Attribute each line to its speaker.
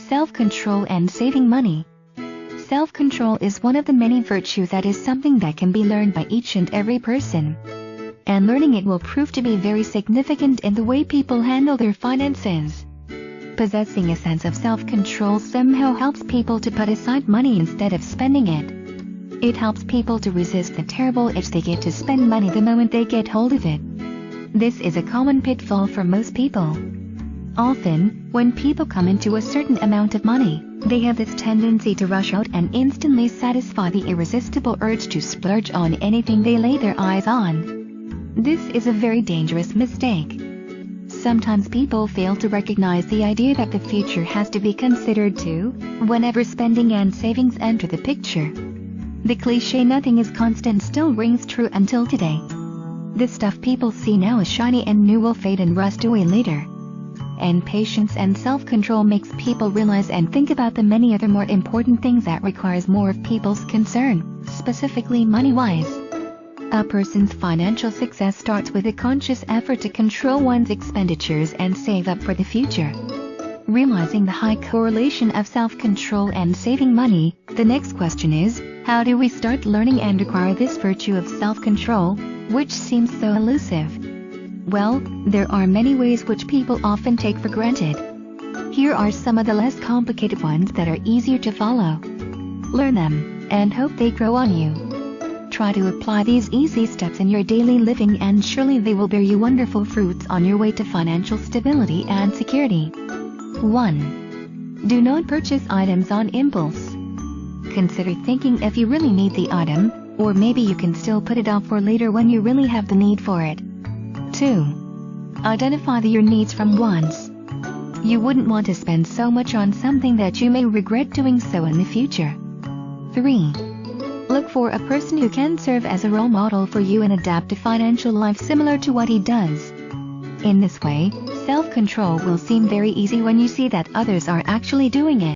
Speaker 1: Self-control and saving money. Self-control is one of the many virtues that is something that can be learned by each and every person. And learning it will prove to be very significant in the way people handle their finances. Possessing a sense of self-control somehow helps people to put aside money instead of spending it. It helps people to resist the terrible itch they get to spend money the moment they get hold of it. This is a common pitfall for most people. Often, when people come into a certain amount of money, they have this tendency to rush out and instantly satisfy the irresistible urge to splurge on anything they lay their eyes on. This is a very dangerous mistake. Sometimes people fail to recognize the idea that the future has to be considered too, whenever spending and savings enter the picture. The cliché "nothing is constant" still rings true until today. The stuff people see now as shiny and new will fade and rust away later. And patience and self-control makes people realize and think about the many other more important things that requires more of people's concern, specifically money-wise. A person's financial success starts with a conscious effort to control one's expenditures and save up for the future. Realizing the high correlation of self-control and saving money, the next question is, how do we start learning and acquire this virtue of self-control, which seems so elusive? Well, there are many ways which people often take for granted. Here are some of the less complicated ones that are easier to follow. Learn them, and hope they grow on you. Try to apply these easy steps in your daily living and surely they will bear you wonderful fruits on your way to financial stability and security. 1. Do not purchase items on impulse. Consider thinking if you really need the item, or maybe you can still put it off for later when you really have the need for it. 2. Identify your needs from wants. You wouldn't want to spend so much on something that you may regret doing so in the future. 3. Look for a person who can serve as a role model for you and adapt a financial life similar to what he does. In this way, self-control will seem very easy when you see that others are actually doing it.